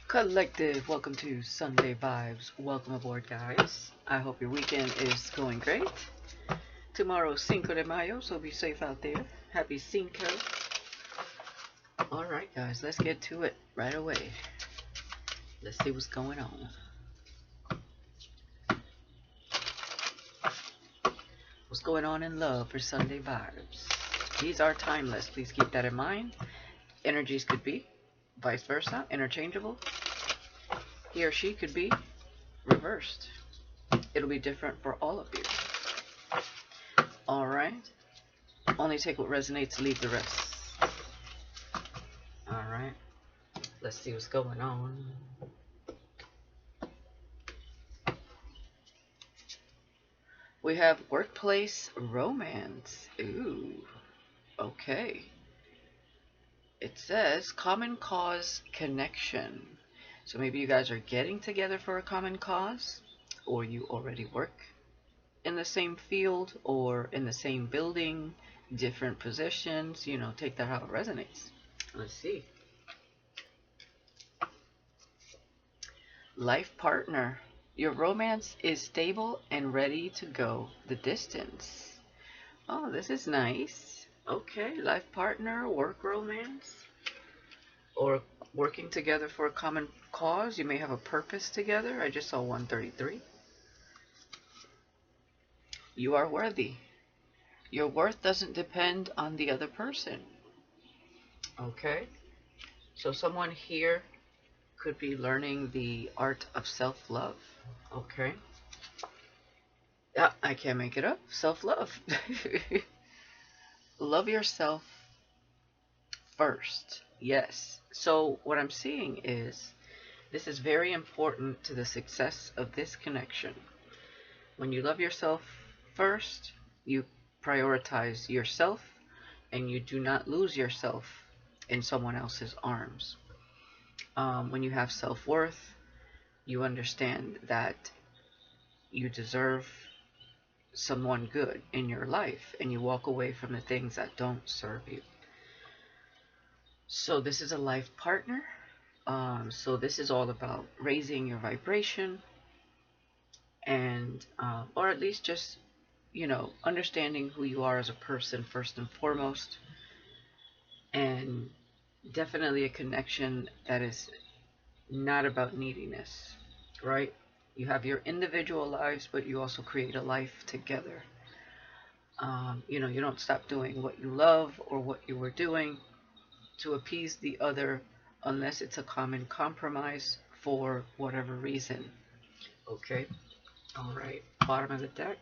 Collective, welcome to Sunday Vibes. Welcome aboard, guys. I hope your weekend is going great. Tomorrow's Cinco de Mayo, so be safe out there. Happy Cinco. Alright, guys, let's get to it right away. Let's see what's going on. What's going on in love for Sunday Vibes? These are timeless. Please keep that in mind. Energies could be vice versa, interchangeable. He or she could be reversed. It'll be different for all of you. Alright. Only take what resonates, leave the rest. Alright. Let's see what's going on. We have workplace romance. Ooh. Okay. It says common cause connection. So maybe you guys are getting together for a common cause, or you already work in the same field or in the same building, different positions, take that how it resonates. Let's see. Life partner. Your romance is stable and ready to go the distance. Oh, this is nice. Okay, life partner, work romance, or working together for a common cause. You may have a purpose together. I just saw 133. You are worthy. Your worth doesn't depend on the other person. Okay? So someone here could be learning the art of self-love. Okay? Yeah, I can't make it up. Self-love. Love yourself first. Yes. So what I'm seeing is this is very important to the success of this connection. When you love yourself first, you prioritize yourself and you do not lose yourself in someone else's arms. When you have self-worth, you understand that you deserve someone good in your life and you walk away from the things that don't serve you. So this is a life partner. So this is all about raising your vibration and or at least just understanding who you are as a person first and foremost, and definitely a connection that is not about neediness, right? You have your individual lives, but you also create a life together. You don't stop doing what you love or what you were doing to appease the other unless it's a common compromise for whatever reason. Okay? All right. Bottom of the deck.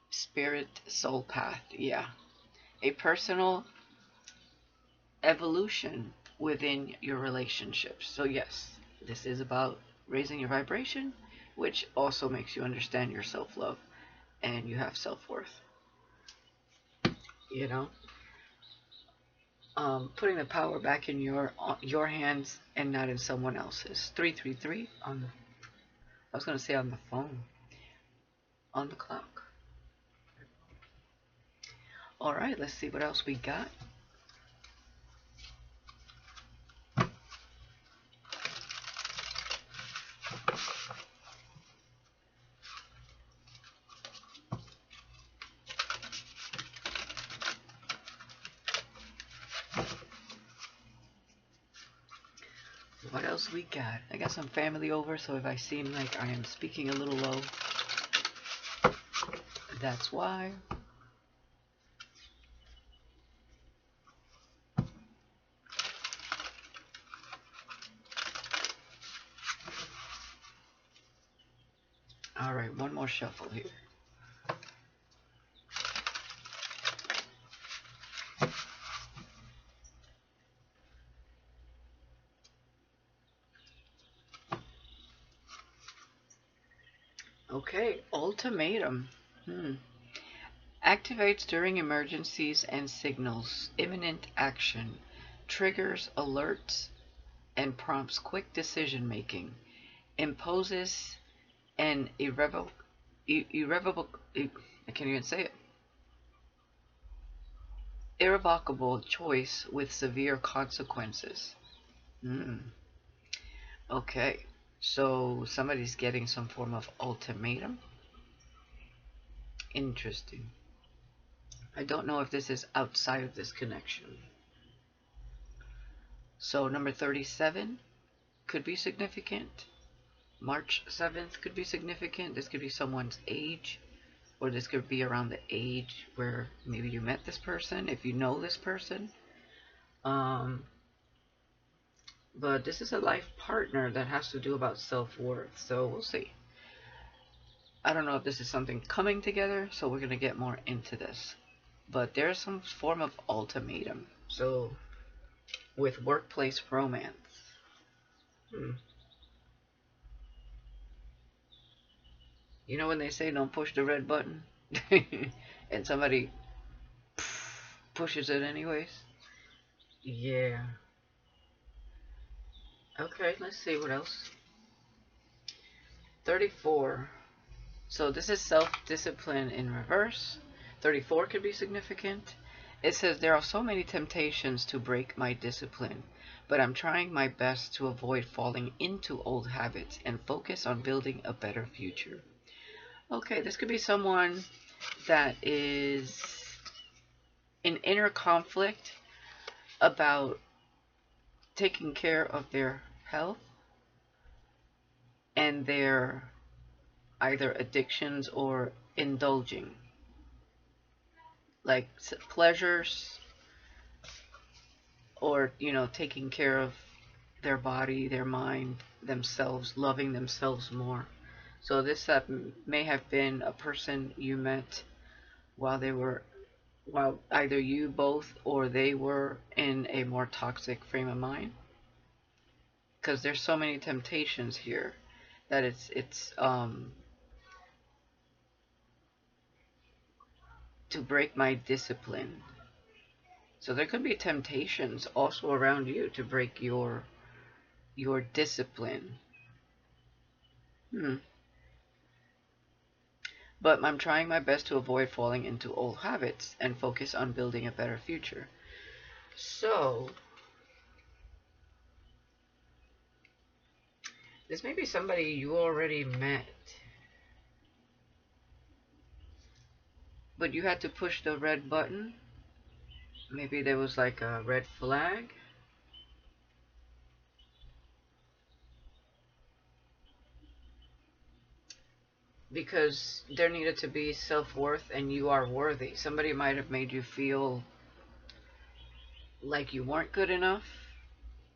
Spirit soul path. Yeah. A personal evolution within your relationships. So yes, this is about raising your vibration, which also makes you understand your self-love and you have self-worth. Putting the power back in your hands and not in someone else's. 333 on the, I was going to say on the phone, on the clock. All right, let's see what else we got. What else we got? I got some family over, so if I seem like I am speaking a little low, that's why. All right, one more shuffle here. Okay, ultimatum. Activates during emergencies and signals imminent action, triggers alerts, and prompts quick decision making, imposes an irrevocable, I can't even say it, irrevocable choice with severe consequences. Okay, so somebody's getting some form of ultimatum. Interesting. I don't know if this is outside of this connection. So number 37 could be significant. March 7th could be significant. This could be someone's age, or this could be around the age where maybe you met this person, if you know this person. But this is a life partner that has to do about self-worth, so we'll see. I don't know if this is something coming together, so we're going to get more into this. But there's some form of ultimatum. So, with workplace romance. You know when they say don't push the red button? And somebody pushes it anyways? Yeah. Okay, let's see what else. 34. So this is self-discipline in reverse. 34 could be significant. It says, there are so many temptations to break my discipline, but I'm trying my best to avoid falling into old habits and focus on building a better future. Okay, this could be someone that is in inner conflict about taking care of their health and their either addictions or indulging, like pleasures, or taking care of their body, their mind, themselves, loving themselves more. So this may have been a person you met while either you both or they were in a more toxic frame of mind, because there's so many temptations here that it's to break my discipline. So there could be temptations also around you to break your discipline. But I'm trying my best to avoid falling into old habits and focus on building a better future. So this may be somebody you already met, but you had to push the red button. Maybe there was like a red flag. Because there needed to be self-worth and you are worthy. Somebody might have made you feel like you weren't good enough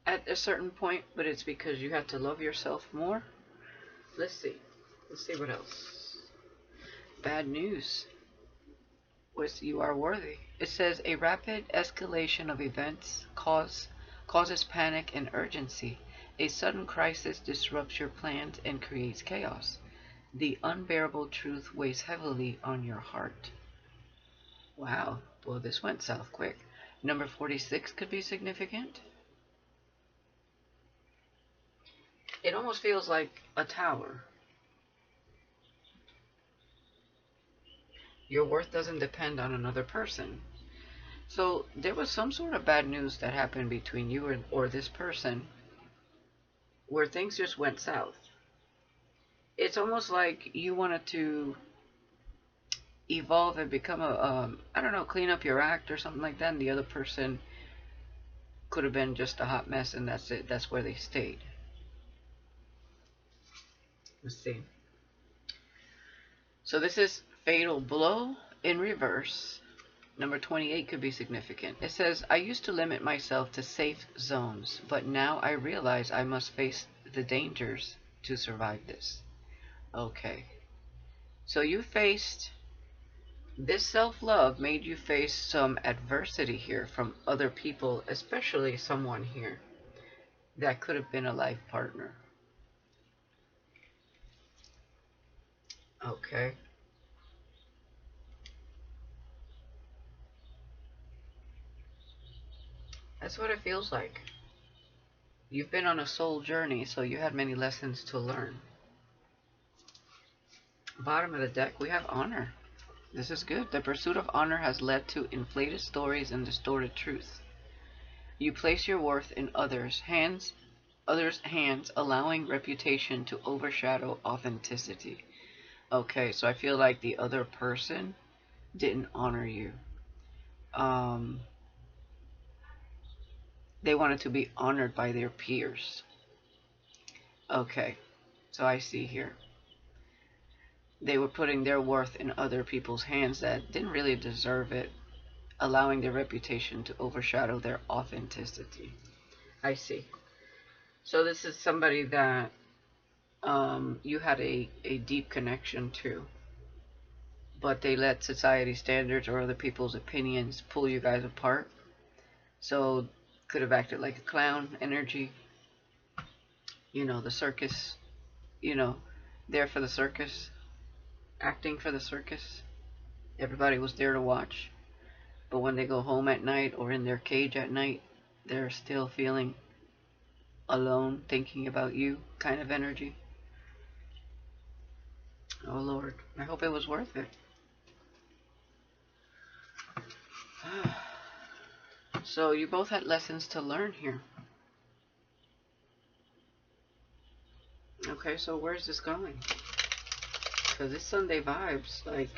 at a certain point, but it's because you had to love yourself more. Let's see. Let's see what else. Bad news. Was you are worthy. It says a rapid escalation of events causes panic and urgency. A sudden crisis disrupts your plans and creates chaos. The unbearable truth weighs heavily on your heart. Wow, well, this went south quick. Number 46 could be significant. It almost feels like a tower. Your worth doesn't depend on another person. So there was some sort of bad news that happened between you or this person where things just went south. It's almost like you wanted to evolve and become I don't know, clean up your act or something like that, and the other person could have been just a hot mess, and that's it. That's where they stayed. Let's see. So this is fatal blow in reverse. Number 28 could be significant. It says, I used to limit myself to safe zones, but now I realize I must face the dangers to survive this. Okay. So you faced, this self-love made you face some adversity here from other people, especially someone here that could have been a life partner. Okay. That's what it feels like. You've been on a soul journey, so you had many lessons to learn. Bottom of the deck, we have honor. This is good. The pursuit of honor has led to inflated stories and distorted truth. You place your worth in others' hands others' hands, allowing reputation to overshadow authenticity. Okay, so I feel like the other person didn't honor you. Um, they wanted to be honored by their peers. Okay, so I see here. They were putting their worth in other people's hands that didn't really deserve it, allowing their reputation to overshadow their authenticity. I see. So this is somebody that you had a deep connection to, but they let society standards or other people's opinions pull you guys apart. So could have acted like a clown energy, the circus, you know, there for the circus, acting for the circus. Everybody was there to watch. But when they go home at night or in their cage at night, they're still feeling alone, thinking about you kind of energy. Oh Lord, I hope it was worth it. So you both had lessons to learn here. Okay, so where's this going? Because it's Sunday vibes, like...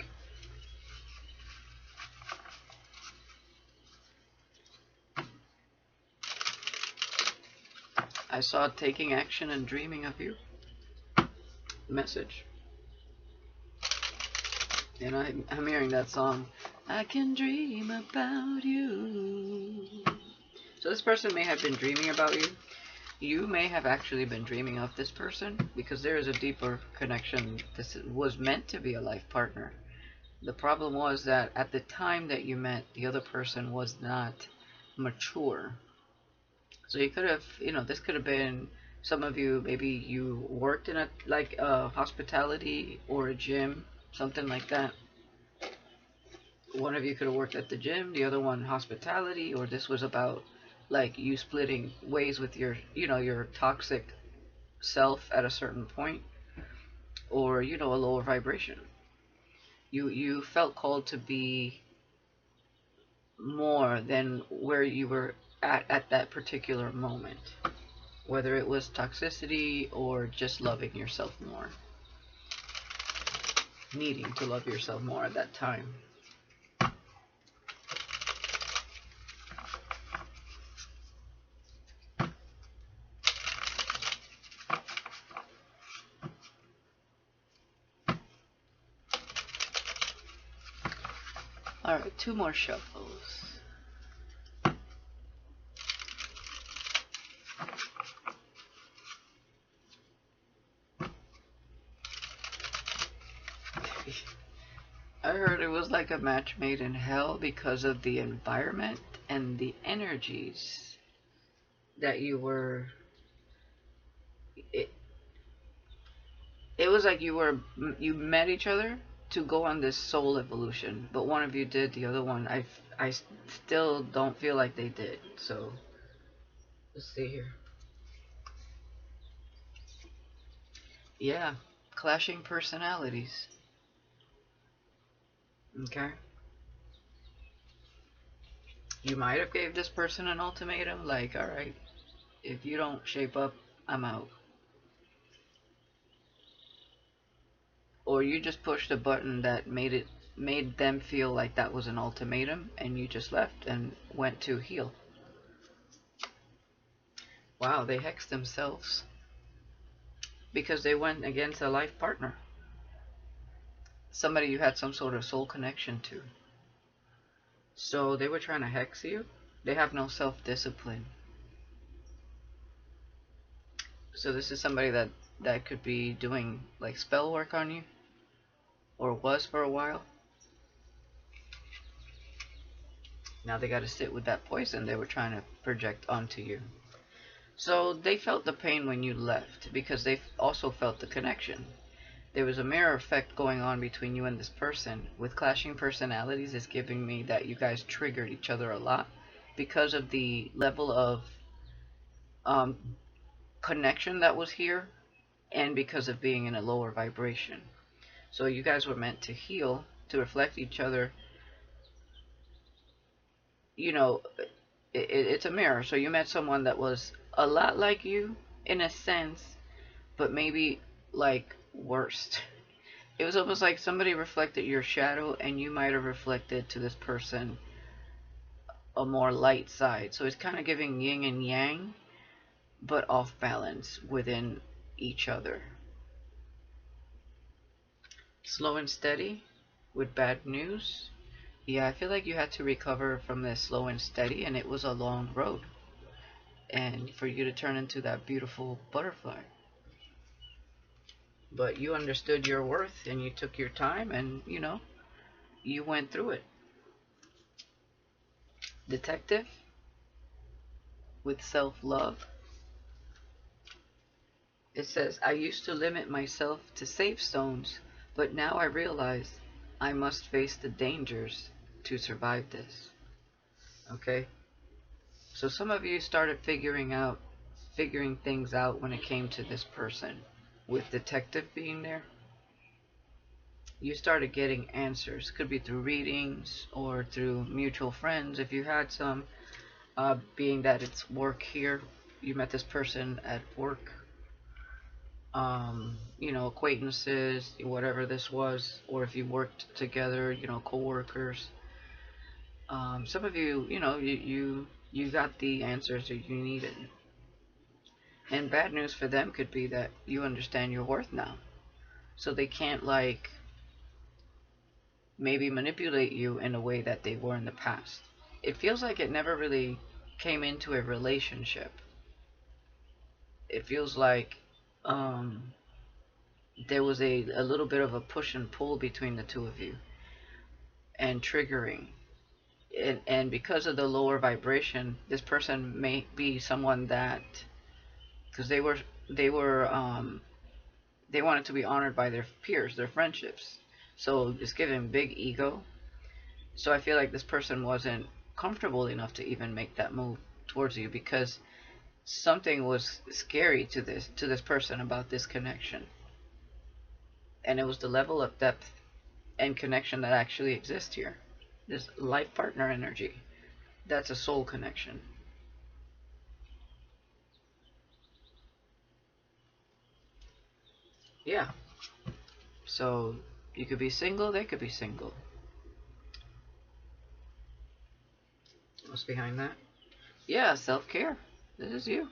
I saw taking action and dreaming of you. Message. And I'm hearing that song. I can dream about you. So this person may have been dreaming about you. You may have actually been dreaming of this person because there is a deeper connection. This was meant to be a life partner. The problem was that at the time that you met, the other person was not mature. So you could have, this could have been some of you, maybe you worked in a hospitality or a gym, something like that. One of you could have worked at the gym, the other one hospitality, or this was about like you splitting ways with your toxic self at a certain point, or a lower vibration. You felt called to be more than where you were at that particular moment, whether it was toxicity or just loving yourself more, needing to love yourself more at that time. All right, 2 more shuffles. I heard it was like a match made in hell because of the environment and the energies that you were. It was like you met each other to go on this soul evolution, but one of you did, the other one I still don't feel like they did. So let's see here. Yeah, clashing personalities. Okay. You might have gave this person an ultimatum, like, all right, if you don't shape up, I'm out. Or you just pushed a button that made them feel like that was an ultimatum, and you just left and went to heal. Wow, they hexed themselves because they went against a life partner, somebody you had some sort of soul connection to. So they were trying to hex you. They have no self-discipline. So this is somebody that could be doing like spell work on you, or was for a while. Now they got to sit with that poison they were trying to project onto you. So they felt the pain when you left because they also felt the connection. There was a mirror effect going on between you and this person. With clashing personalities, it's giving me that you guys triggered each other a lot because of the level of um, connection that was here, and because of being in a lower vibration. So you guys were meant to heal, to reflect each other. It's a mirror. So you met someone that was a lot like you, in a sense, but maybe like worst. It was almost like somebody reflected your shadow, and you might have reflected to this person a more light side. So it's kind of giving yin and yang, but off balance within each other. Slow and steady with bad news. Yeah, I feel like you had to recover from this slow and steady, and it was a long road. And for you to turn into that beautiful butterfly. But you understood your worth, and you took your time, and you went through it. Detective with self love. It says, I used to limit myself to safe zones, but now I realize I must face the dangers to survive this. Okay? So some of you started figuring things out when it came to this person. With detective being there, you started getting answers. Could be through readings or through mutual friends if you had some. Being that it's work here, you met this person at work. Acquaintances, whatever this was, or if you worked together, co-workers. Some of you, you got the answers that you needed. And bad news for them could be that you understand your worth now. So they can't maybe manipulate you in a way that they were in the past. It feels like it never really came into a relationship. It feels like there was a little bit of a push and pull between the two of you, and triggering. And because of the lower vibration, this person may be someone that, because they wanted to be honored by their peers, their friendships. So it's giving big ego. So I feel like this person wasn't comfortable enough to even make that move towards you, because something was scary to this person about this connection. And it was the level of depth and connection that actually exists here. This life partner energy. That's a soul connection. Yeah. So you could be single, they could be single. What's behind that? Yeah, self-care. This is you.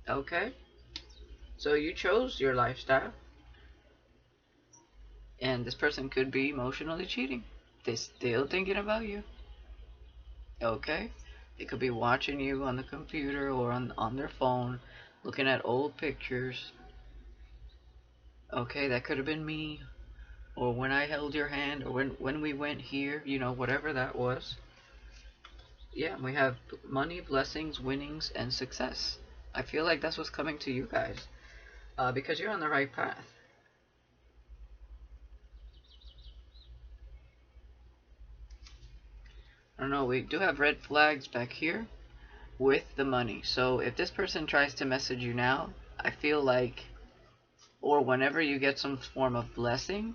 Okay. So you chose your lifestyle. And this person could be emotionally cheating. They're still thinking about you. Okay. They could be watching you on the computer or on their phone, looking at old pictures. Okay, that could have been me. Or when I held your hand, or when we went here, whatever that was. Yeah, we have money, blessings, winnings, and success. I feel like that's what's coming to you guys. Because you're on the right path. I don't know, we do have red flags back here with the money. So if this person tries to message you now, I feel like, or whenever you get some form of blessing,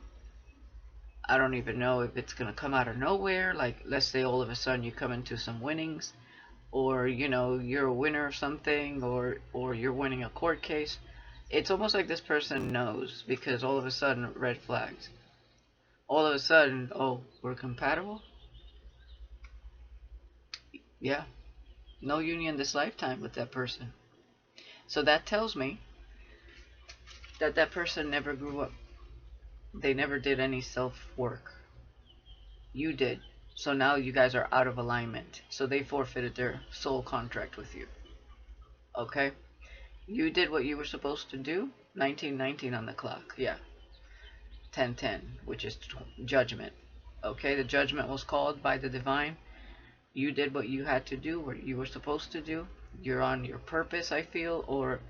I don't even know if it's going to come out of nowhere. Like, let's say all of a sudden you come into some winnings, or, you're a winner of something, or you're winning a court case. It's almost like this person knows, because all of a sudden, red flags. All of a sudden, oh, we're compatible? Yeah. No union this lifetime with that person. So that tells me that that person never grew up. They never did any self-work. You did. So now you guys are out of alignment. So they forfeited their soul contract with you. Okay? You did what you were supposed to do. 1919 on the clock. Yeah. 1010, which is judgment. Okay? The judgment was called by the divine. You did what you had to do, what you were supposed to do. You're on your purpose, I feel, or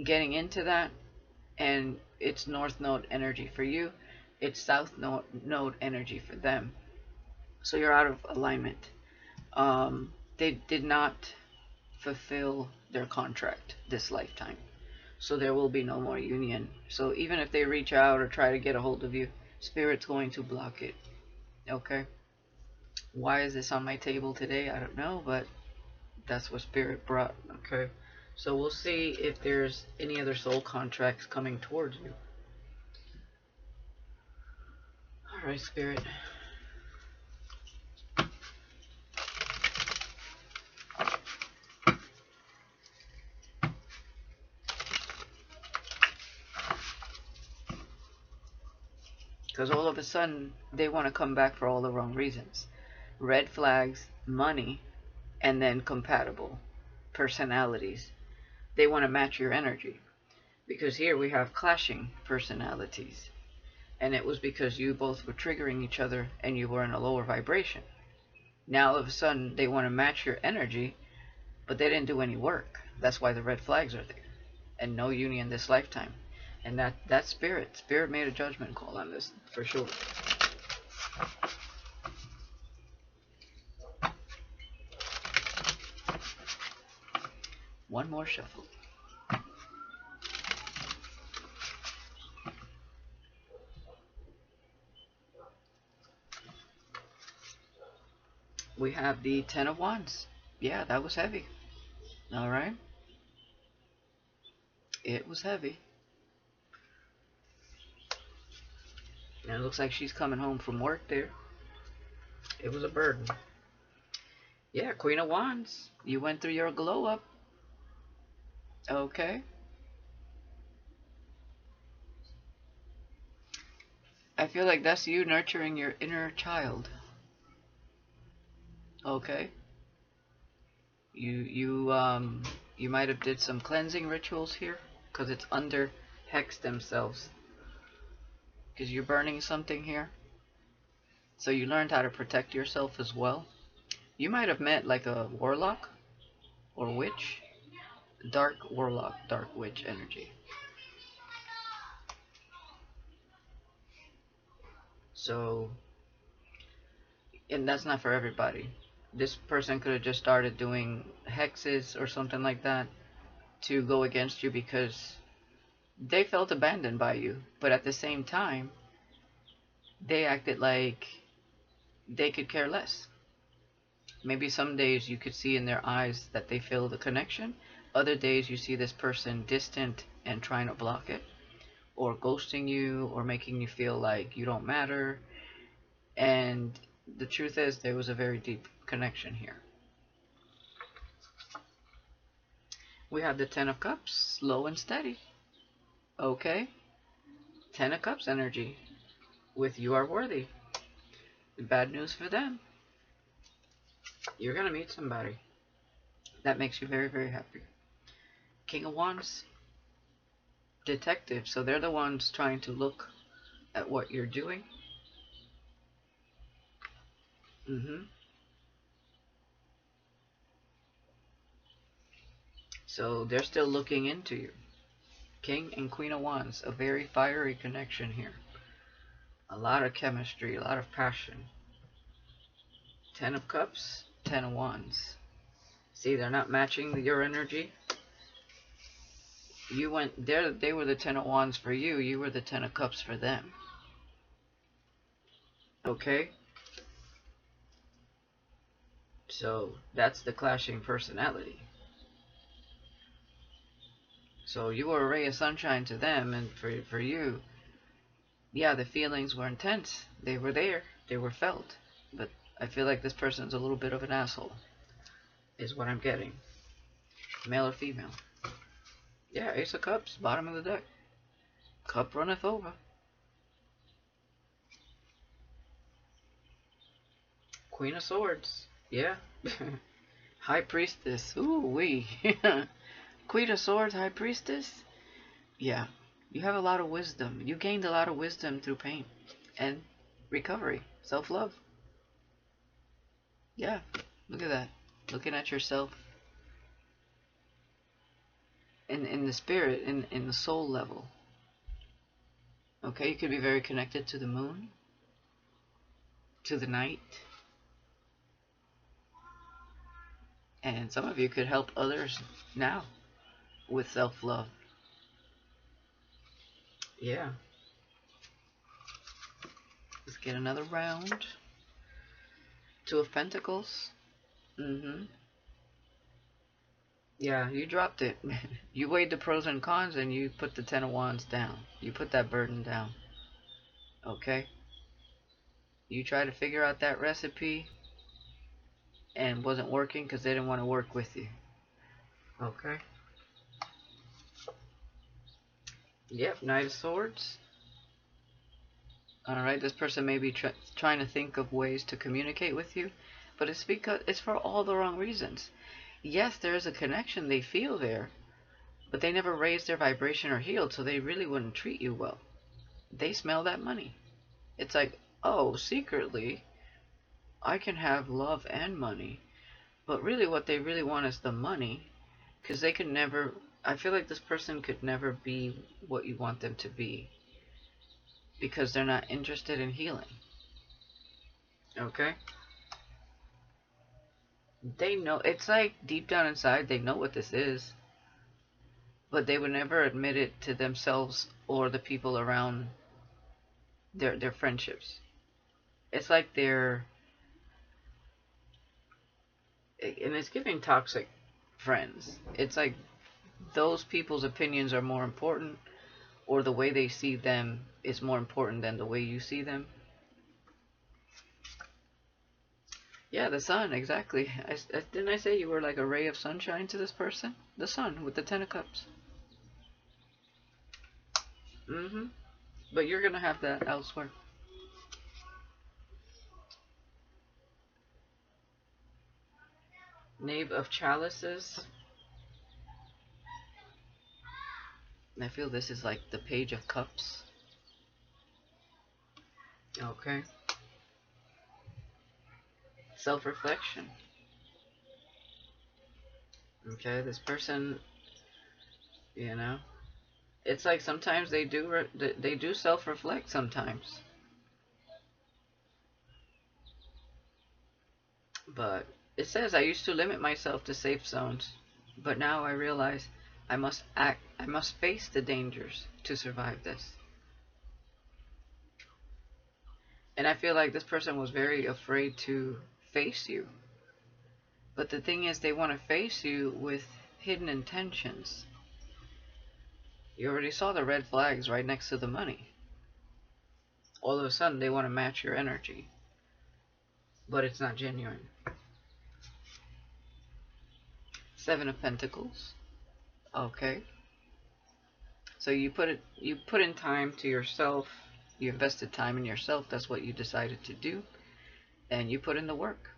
getting into that. And it's north node energy for you. It's south node energy for them. So you're out of alignment. They did not fulfill their contract this lifetime. So there will be no more union. So even if they reach out or try to get a hold of you, Spirit's going to block it. Okay? Why is this on my table today? I don't know, but that's what Spirit brought. Okay? So we'll see if there's any other soul contracts coming towards you. Alright, Spirit. Because all of a sudden, they want to come back for all the wrong reasons. Red flags, money, and then compatible personalities. They want to match your energy. Because here we have clashing personalities. And it was because you both were triggering each other and you were in a lower vibration. Now all of a sudden, they want to match your energy, but they didn't do any work. That's why the red flags are there. And no union this lifetime. And that Spirit made a judgment call on this, for sure. One more shuffle. We have the Ten of Wands. Yeah, that was heavy. Alright. It was heavy. And it looks like she's coming home from work there. It was a burden. Yeah, Queen of Wands. You went through your glow up. Okay. I feel like that's you nurturing your inner child. Okay. You might have did some cleansing rituals here, because it's under Hex themselves. Because you're burning something here. So you learned how to protect yourself as well. You might have met like a warlock or witch. Dark warlock, dark witch energy. So, and that's not for everybody. This person could have just started doing hexes or something like that to go against you because they felt abandoned by you. But at the same time, they acted like they could care less. Maybe some days you could see in their eyes that they feel the connection. Other days you see this person distant and trying to block it, or ghosting you, or making you feel like you don't matter. And the truth is, there was a very deep connection here. We have the Ten of Cups, slow and steady. Okay. Ten of Cups energy with you are worthy. Bad news for them. You're going to meet somebody that makes you very, very happy. King of Wands, detective. So they're the ones trying to look at what you're doing. So they're still looking into you. King and Queen of Wands, a very fiery connection here. A lot of chemistry, a lot of passion. Ten of Cups, Ten of Wands. See, they're not matching your energy. You went there. They were the Ten of Wands for you. You were the Ten of Cups for them. Okay. So that's the clashing personality. So you were a ray of sunshine to them, and for you, yeah, the feelings were intense. They were there. They were felt. But I feel like this person's a little bit of an asshole, is what I'm getting. Male or female? Yeah, Ace of Cups, bottom of the deck. Cup runneth over. Queen of Swords. Yeah. High Priestess. Ooh wee. Queen of Swords, High Priestess. Yeah. You have a lot of wisdom. You gained a lot of wisdom through pain and recovery. Self-love. Yeah. Look at that. Looking at yourself in the spirit, in the soul level. Okay, you could be very connected to the moon, to the night. And some of you could help others now with self-love. Yeah. Let's get another round. Two of Pentacles. Yeah, Yeah, you dropped it. You weighed the pros and cons and you put the Ten of Wands down. You put that burden down. Okay? You tried to figure out that recipe and wasn't working because they didn't want to work with you. Okay? Yep, Knight of Swords. Alright, this person may be trying to think of ways to communicate with you, but it's because it's for all the wrong reasons. Yes, there is a connection they feel there, but they never raised their vibration or healed, so they really wouldn't treat you well. They smell that money. It's like, oh, secretly, I can have love and money. But really what they really want is the money, because they could never, I feel like this person could never be what you want them to be, because they're not interested in healing. Okay? They know, it's like deep down inside, they know what this is, but they would never admit it to themselves or the people around their friendships. It's like they're, and it's giving toxic friends. It's like those people's opinions are more important, or the way they see them is more important than the way you see them. Yeah, the sun, exactly. Didn't I say you were like a ray of sunshine to this person? The sun with the Ten of Cups. Mm-hmm. But you're gonna have that elsewhere. Knave of Chalices. I feel this is like the Page of Cups. Okay. Self-reflection. Okay, this person, you know, it's like sometimes they do self-reflect sometimes. But it says I used to limit myself to safe zones, but now I realize I must face the dangers to survive this. And I feel like this person was very afraid to face you. But the thing is, they want to face you with hidden intentions. You already saw the red flags right next to the money. All of a sudden, they want to match your energy. But it's not genuine. Seven of Pentacles. Okay. So you put in time to yourself. You invested time in yourself. That's what you decided to do. And you put in the work.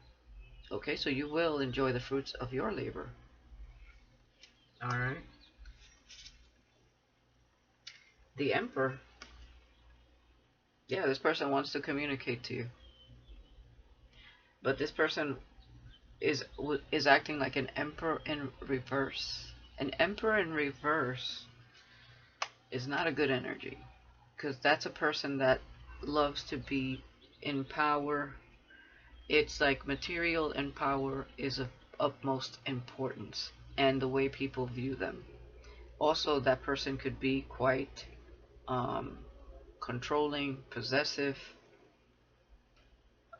Okay, so you will enjoy the fruits of your labor. Alright. The Emperor. Yeah, this person wants to communicate to you. But this person is acting like an Emperor in reverse. An Emperor in reverse is not a good energy. Because that's a person that loves to be in power. It's like material and power is of utmost importance, and the way people view them. Also, that person could be quite controlling, possessive,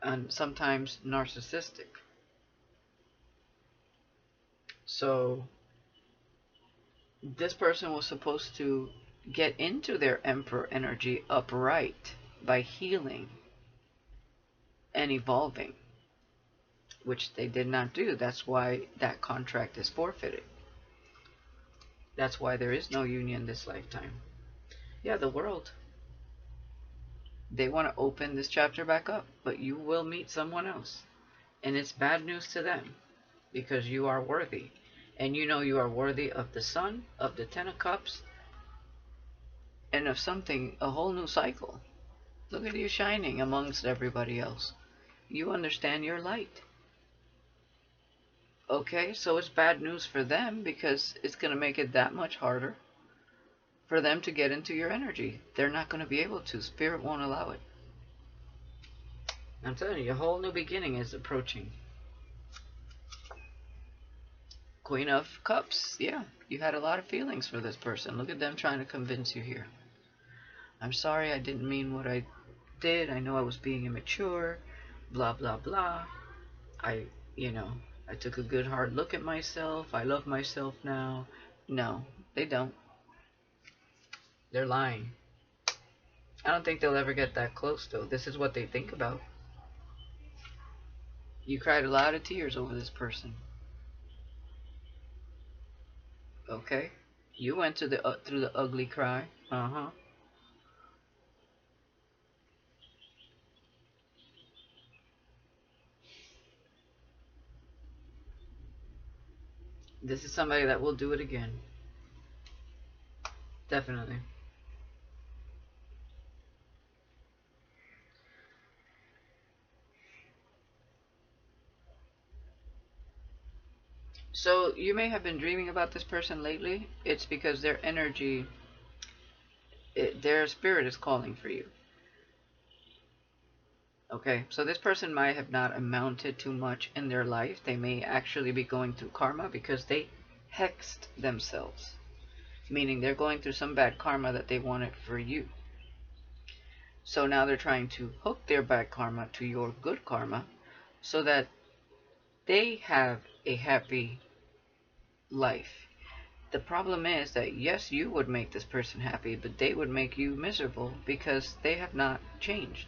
and sometimes narcissistic. So this person was supposed to get into their Emperor energy upright by healing and evolving, which they did not do. That's why that contract is forfeited. That's why there is no union this lifetime. Yeah, the world. They want to open this chapter back up, but you will meet someone else. And it's bad news to them, because you are worthy. And you know you are worthy of the Sun, of the Ten of Cups, and of something, a whole new cycle. Look at you shining amongst everybody else. You understand your light. Okay, so it's bad news for them, because it's going to make it that much harder for them to get into your energy. They're not going to be able to. Spirit won't allow it. I'm telling you, a whole new beginning is approaching. Queen of Cups. Yeah, you had a lot of feelings for this person. Look at them trying to convince you here. I'm sorry, I didn't mean what I did. I know I was being immature. Blah, blah, blah. You know, I took a good hard look at myself. I love myself now. No, they don't. They're lying. I don't think they'll ever get that close, though. This is what they think about. You cried a lot of tears over this person. Okay? You went to the through the ugly cry. Uh-huh. This is somebody that will do it again. Definitely. So you may have been dreaming about this person lately. It's because their energy, their spirit is calling for you. Okay, so this person might have not amounted to much in their life. They may actually be going through karma because they hexed themselves, meaning they're going through some bad karma that they wanted for you. So now they're trying to hook their bad karma to your good karma so that they have a happy life. The problem is that yes, you would make this person happy, but they would make you miserable because they have not changed.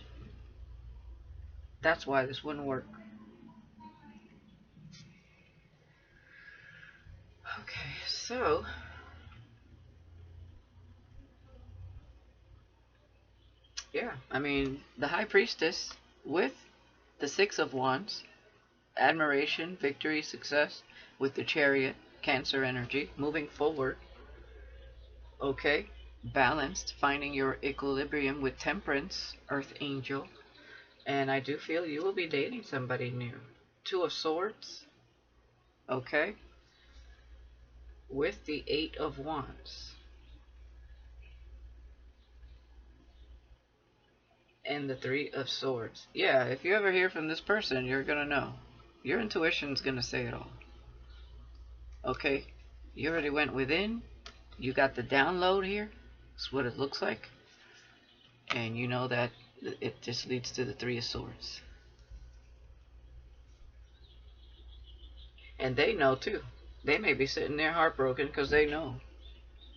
That's why this wouldn't work. Okay, so yeah, I mean, the High Priestess with the Six of Wands, admiration, victory, success, with the Chariot, Cancer energy, moving forward. Okay, balanced, finding your equilibrium with Temperance, Earth Angel, and I do feel you will be dating somebody new. Two of Swords, okay, with the Eight of Wands. And the Three of Swords. Yeah, if you ever hear from this person, you're gonna know. Your intuition's gonna say it all. Okay? You already went within. You got the download here. That's what it looks like. And you know that it just leads to the Three of Swords. And they know too. They may be sitting there heartbroken because they know.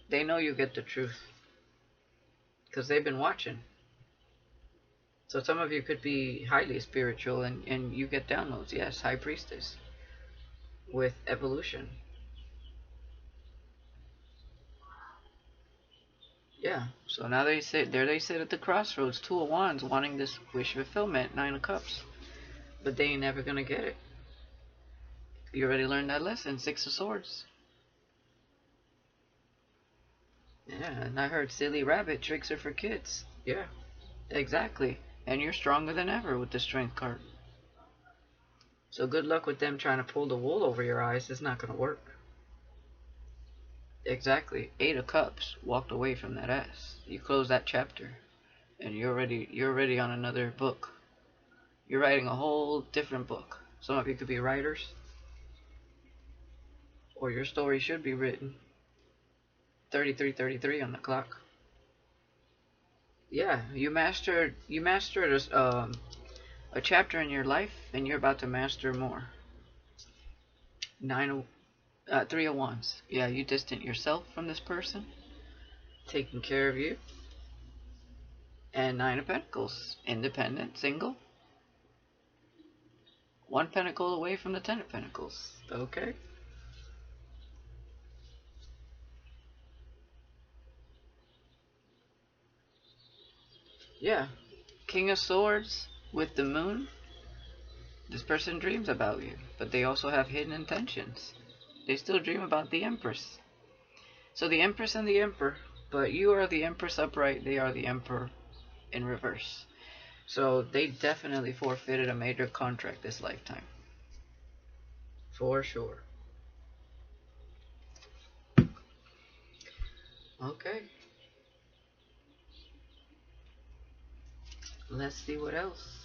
They know you get the truth. Because they've been watching. So some of you could be highly spiritual and you get downloads. Yes, High Priestess. With evolution. Yeah. So now they sit there. They sit at the crossroads. Two of Wands, wanting this wish fulfillment. Nine of Cups, but they ain't never gonna get it. You already learned that lesson. Six of Swords. Yeah. And I heard silly rabbit tricks are for kids. Yeah. Exactly. And you're stronger than ever with the Strength card. So good luck with them trying to pull the wool over your eyes. It's not gonna work. Exactly. Eight of Cups. Walked away from that ass. You close that chapter, and you're already on another book. You're writing a whole different book. Some of you could be writers, or your story should be written. 3333 on the clock. Yeah, you mastered a chapter in your life, and you're about to master more. Three of Wands. Yeah, you distant yourself from this person, taking care of you. And Nine of Pentacles. Independent, single. One pentacle away from the Ten of Pentacles. Okay. Yeah. King of Swords with the Moon. This person dreams about you, but they also have hidden intentions. They still dream about the Empress. So the Empress and the Emperor, but you are the Empress upright, they are the Emperor in reverse. So they definitely forfeited a major contract this lifetime. For sure. Okay. Let's see what else.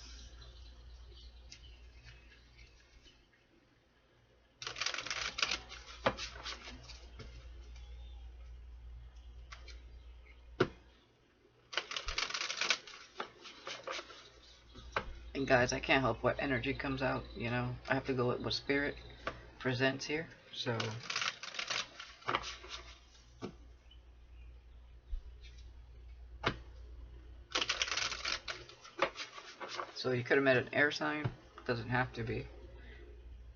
And guys, I can't help what energy comes out, you know. I have to go with spirit. presents here. So you could have met an air sign. Doesn't have to be.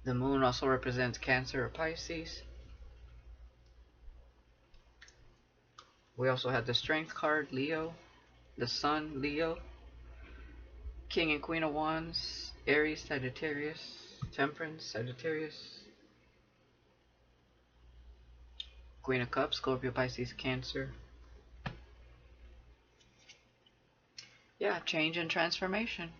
The moon also represents Cancer or Pisces. We also had the Strength card, Leo. The Sun, Leo. King and Queen of Wands, Aries, Sagittarius. Temperance, Sagittarius. Queen of Cups, Scorpio, Pisces, Cancer. Yeah, change and transformation.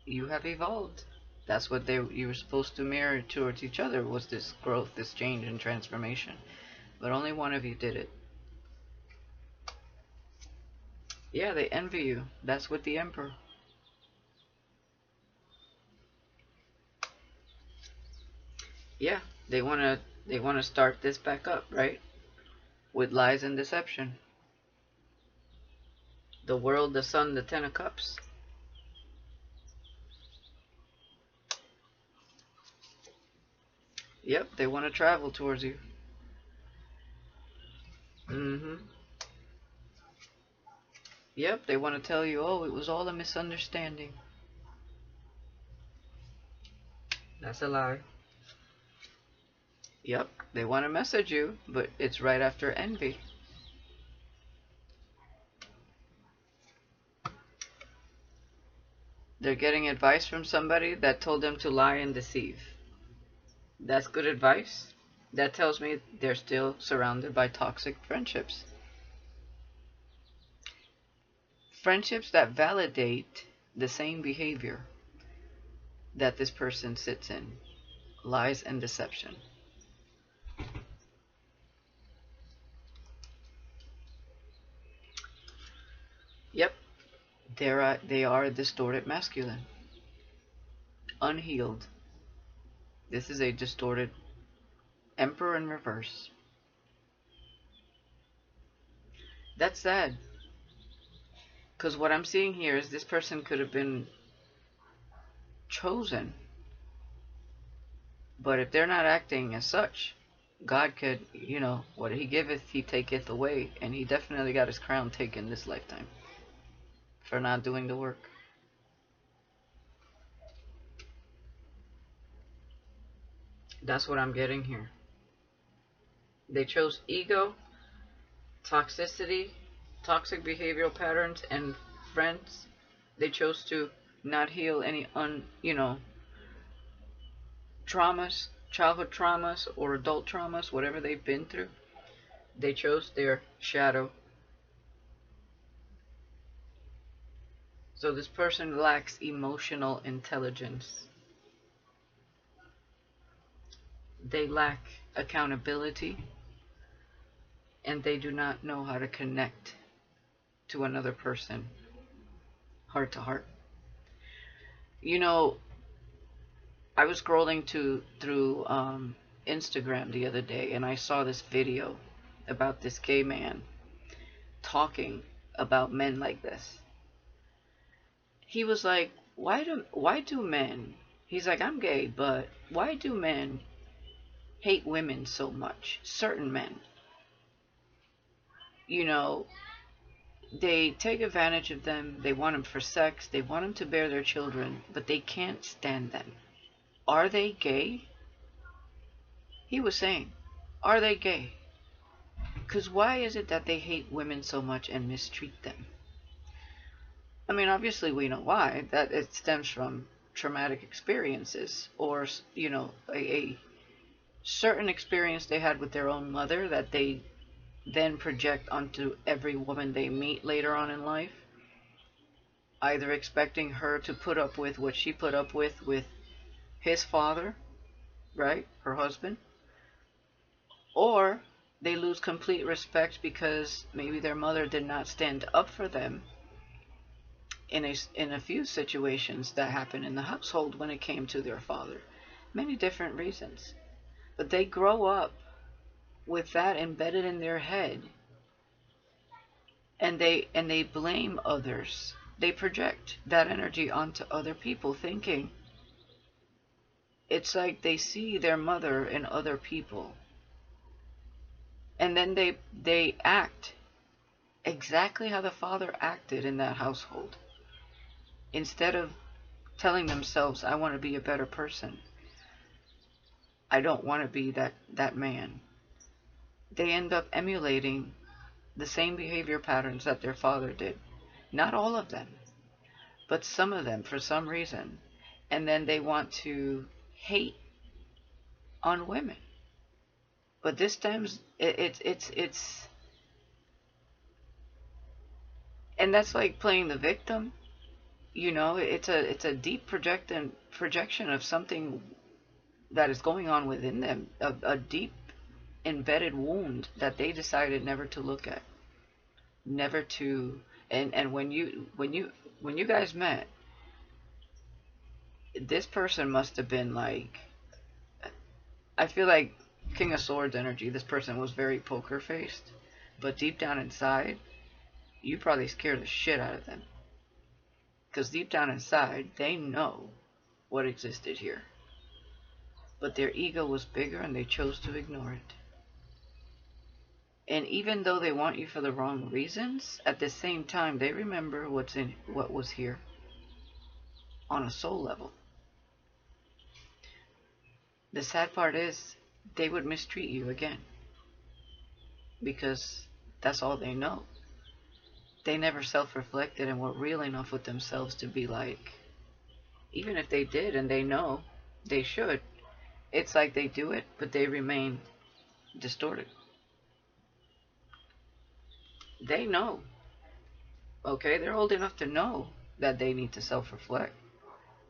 You have evolved. That's what you were supposed to mirror towards each other, was this growth, this change and transformation. But only one of you did it. Yeah, they envy you. That's with the Emperor. Yeah, they wanna start this back up, right? With lies and deception. The World, the Sun, the Ten of Cups. Yep, they want to travel towards you. Yep, they want to tell you, oh, it was all a misunderstanding. That's a lie. Yep, they want to message you, but it's right after envy. They're getting advice from somebody that told them to lie and deceive. That's good advice. That tells me they're still surrounded by toxic friendships. Friendships that validate the same behavior that this person sits in. Lies and deception. Yep, they are a distorted masculine. Unhealed. This is a distorted Emperor in reverse. That's sad. Because what I'm seeing here is this person could have been chosen. But if they're not acting as such, God could, what he giveth, he taketh away. And he definitely got his crown taken this lifetime for not doing the work. That's what I'm getting here. They chose ego, toxicity, toxic behavioral patterns, and friends. They chose to not heal any traumas, childhood traumas or adult traumas, whatever they've been through. They chose their shadow. So this person lacks emotional intelligence. They lack accountability, and they do not know how to connect to another person heart to heart. I was scrolling through Instagram the other day, and I saw this video about this gay man talking about men like this. He was like, why do men, he's like, I'm gay, but why do men hate women so much? Certain men. They take advantage of them, they want them for sex, they want them to bear their children, but they can't stand them. Are they gay? He was saying, are they gay? Because why is it that they hate women so much and mistreat them? I mean, obviously we know why. That it stems from traumatic experiences, or a certain experience they had with their own mother that they then project onto every woman they meet later on in life, either expecting her to put up with what she put up with his father, right, her husband, or they lose complete respect because maybe their mother did not stand up for them in a few situations that happened in the household when it came to their father. Many different reasons. But they grow up with that embedded in their head, and they blame others. They project that energy onto other people, thinking It's like they see their mother in other people, and then they act exactly how the father acted in that household. Instead of telling themselves, I want to be a better person, I don't want to be that man, they end up emulating the same behavior patterns that their father did. Not all of them, but some of them for some reason. And then they want to hate on women. But this time, it's and that's like playing the victim. You know, it's a deep projection of something that is going on within them, a deep embedded wound that they decided never to look at, never to. And when you guys met, this person must have been like, I feel like King of Swords energy. This person was very poker faced, but deep down inside, you probably scared the shit out of them. Because deep down inside, they know what existed here. But their ego was bigger and they chose to ignore it. And even though they want you for the wrong reasons, at the same time, they remember what was here on a soul level. The sad part is, they would mistreat you again. Because that's all they know. They never self-reflected and were real enough with themselves to be like, even if they did and they know they should, it's like they do it, but they remain distorted. They know, okay? They're old enough to know that they need to self-reflect.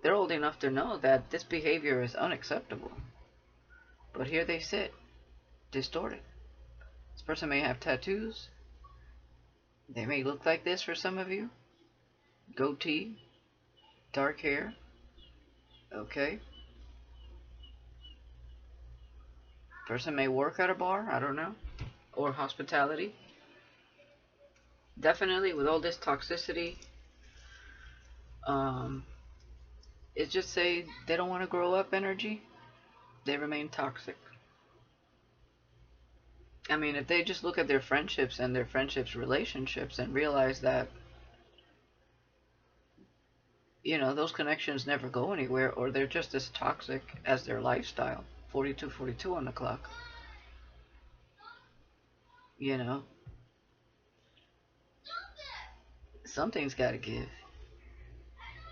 They're old enough to know that this behavior is unacceptable. But here they sit, distorted. This person may have tattoos. They may look like this for some of you. Goatee, dark hair, okay? Person may work at a bar, I don't know, or hospitality. Definitely with all this toxicity, it's just say they don't want to grow up energy. They remain toxic. I mean, if they just look at their friendships and their friendships relationships and realize that, you know, those connections never go anywhere, or they're just as toxic as their lifestyle. 42 on the clock. You know, something's got to give.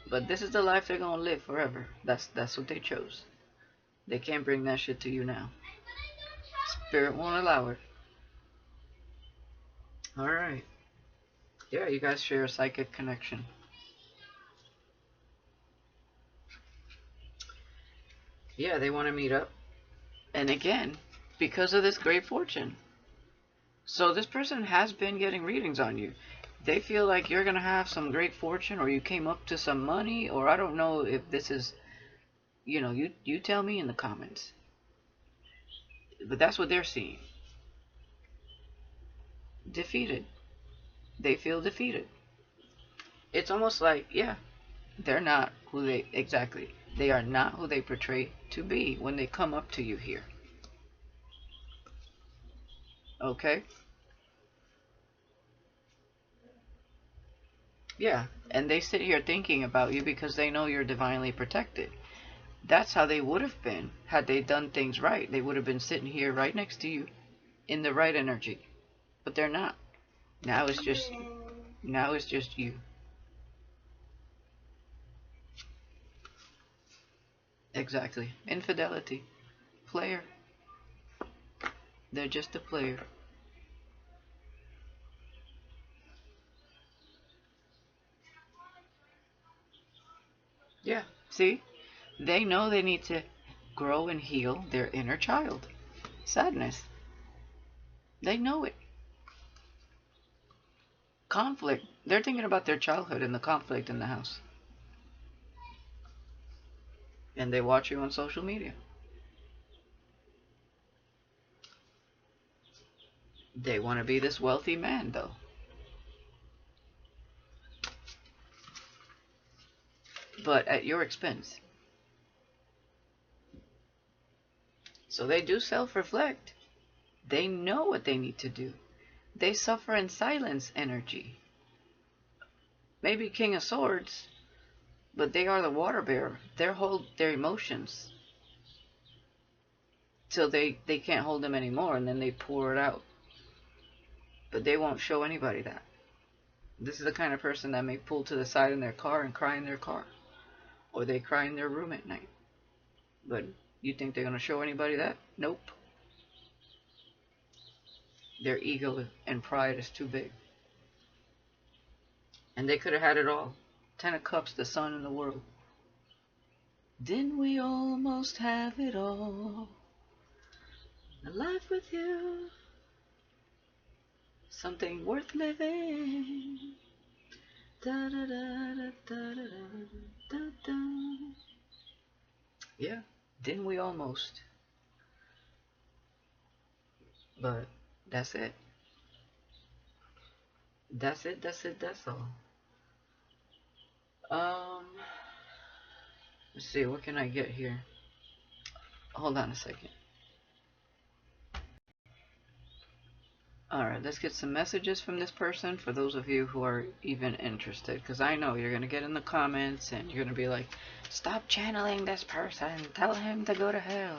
But this is the life they're gonna live forever. That's what they chose. They can't bring that shit to you now. Spirit won't allow it. All right. Yeah, you guys share a psychic connection. Yeah, they want to meet up. And again, because of this great fortune. So this person has been getting readings on you. They feel like you're going to have some great fortune, or you came up to some money, or I don't know if this is, you know, you tell me in the comments. But that's what they're seeing. Defeated. They feel defeated. It's almost like, yeah, they're not who they, exactly. They are not who they portray to be when they come up to you here. Okay? Yeah, and they sit here thinking about you because they know you're divinely protected. That's how they would have been had they done things right. They would have been sitting here right next to you in the right energy. But they're not. Now it's just you. Exactly. Infidelity. Player. They're just a player. Yeah. See? They know they need to grow and heal their inner child. Sadness. They know it. Conflict. They're thinking about their childhood and the conflict in the house. And they watch you on social media. They want to be this wealthy man, though. But at your expense. So they do self-reflect. They know what they need to do. They suffer in silence energy. Maybe King of Swords, but they are the water bearer. They hold their emotions till they can't hold them anymore, and then they pour it out. But they won't show anybody that. This is the kind of person that may pull to the side in their car and cry in their car. Or they cry in their room at night. But you think they're going to show anybody that? Nope. Their ego and pride is too big. And they could have had it all. 10 of Cups, the sun in the world. Didn't we almost have it all? A life with you, something worth living. Da, da, da, da, da, da, da, da. Yeah, didn't we almost? But that's it. That's it, that's it, that's all. Let's see, what can I get here? Hold on a second. Alright, let's get some messages from this person for those of you who are even interested. Because I know you're going to get in the comments and you're going to be like, stop channeling this person. Tell him to go to hell.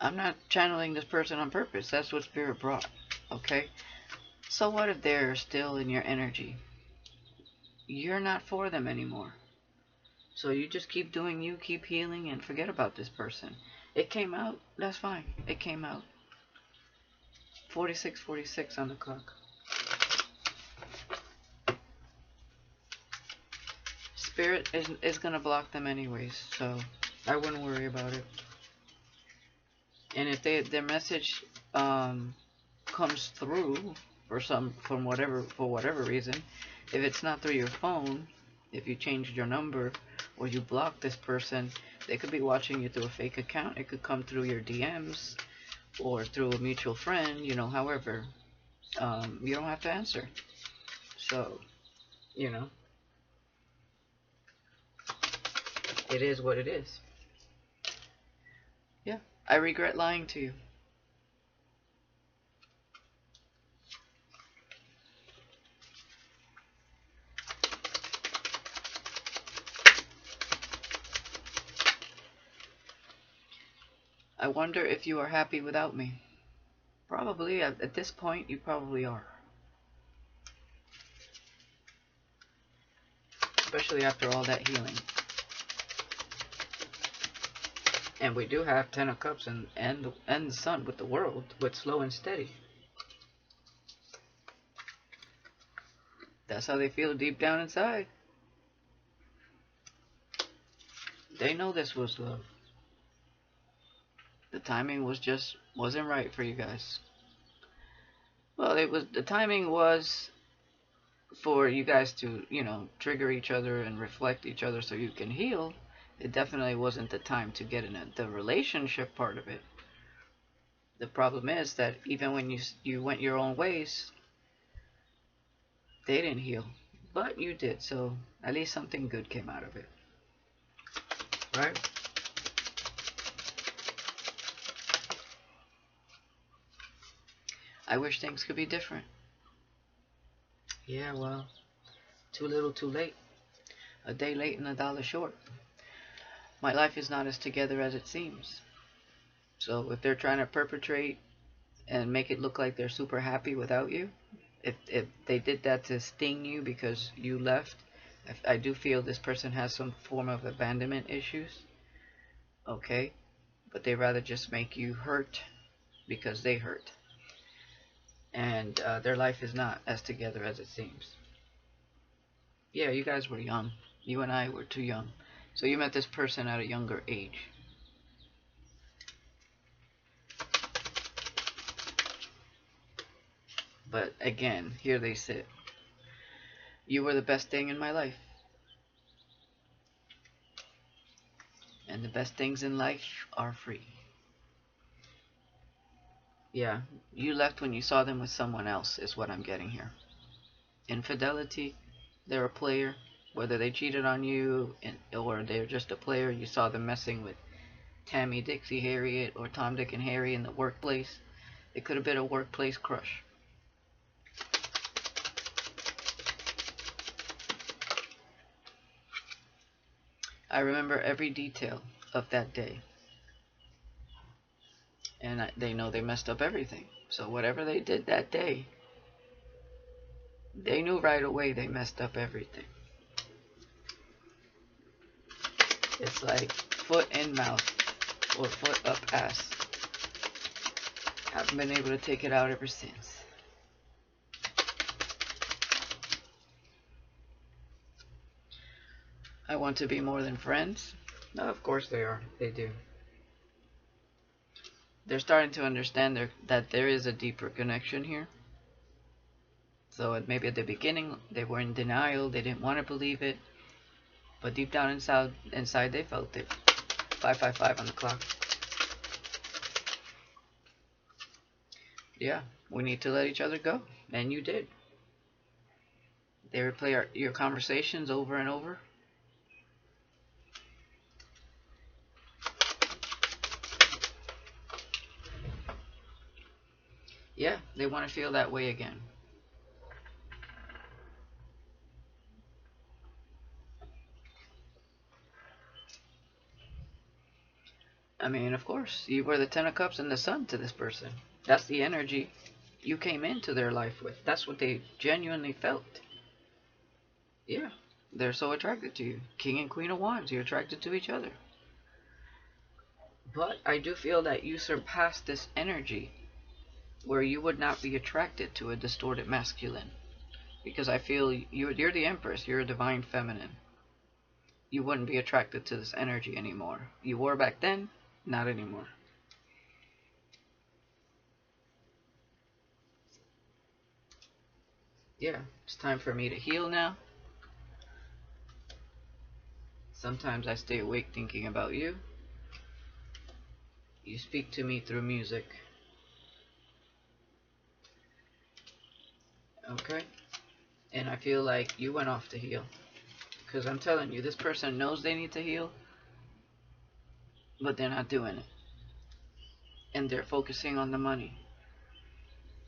I'm not channeling this person on purpose. That's what Spirit brought. Okay? So what if they're still in your energy? You're not for them anymore. So you just keep doing you, keep healing, and forget about this person. It came out. That's fine. It came out. 46:46 on the clock. Spirit is going to block them anyways, so I wouldn't worry about it. And if their message comes through for whatever reason, if it's not through your phone, if you changed your number or you block this person, they could be watching you through a fake account. It could come through your DMs or through a mutual friend, you know, however. You don't have to answer. So, you know, it is what it is. Yeah, I regret lying to you. I wonder if you are happy without me. Probably, at this point, you probably are. Especially after all that healing. And we do have 10 of Cups and the Sun with the world, with slow and steady. That's how they feel deep down inside. They know this was love. The timing wasn't right for you guys. Well, the timing was for you guys to, you know, trigger each other and reflect each other so you can heal. It definitely wasn't the time to get in the relationship part of it. The problem is that even when you went your own ways, they didn't heal, but you did. So at least something good came out of it, right? I wish things could be different. Yeah, well, too little, too late. A day late and a dollar short. My life is not as together as it seems. So if they're trying to perpetrate and make it look like they're super happy without you, if they did that to sting you because you left, I do feel this person has some form of abandonment issues. Okay? But they rather just make you hurt because they hurt. And their life is not as together as it seems. Yeah, you guys were young. You and I were too young. So you met this person at a younger age. But again, here they sit. You were the best thing in my life. And the best things in life are free. Yeah, you left when you saw them with someone else, is what I'm getting here. Infidelity, they're a player. Whether they cheated on you or they're just a player, you saw them messing with Tammy, Dixie, Harriet, or Tom, Dick, and Harry in the workplace. It could have been a workplace crush. I remember every detail of that day. And they know they messed up everything. So whatever they did that day, they knew right away they messed up everything. It's like foot in mouth or foot up ass. Haven't been able to take it out ever since. I want to be more than friends. No, of course they are. They do. They're starting to understand that there is a deeper connection here. So maybe at the beginning they were in denial. They didn't want to believe it. But deep down inside they felt it. 555 on the clock. Yeah, we need to let each other go. And you did. They replay your conversations over and over. Yeah, they want to feel that way again. I mean, of course, you were the Ten of Cups and the Sun to this person. That's the energy you came into their life with. That's what they genuinely felt. Yeah, they're so attracted to you. King and Queen of Wands, you're attracted to each other. But I do feel that you surpassed this energy where you would not be attracted to a distorted masculine. Because I feel you're the Empress, you're a divine feminine. You wouldn't be attracted to this energy anymore. You were back then, not anymore. Yeah, it's time for me to heal now. Sometimes I stay awake thinking about you. You speak to me through music. Okay? And I feel like you went off to heal. Because I'm telling you, this person knows they need to heal, but they're not doing it. And they're focusing on the money.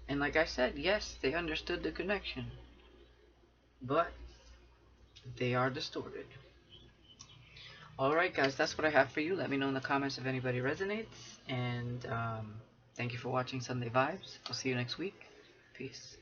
And like I said, yes, they understood the connection. But they are distorted. Alright guys, that's what I have for you. Let me know in the comments if anybody resonates. And thank you for watching Sunday Vibes. I'll see you next week. Peace.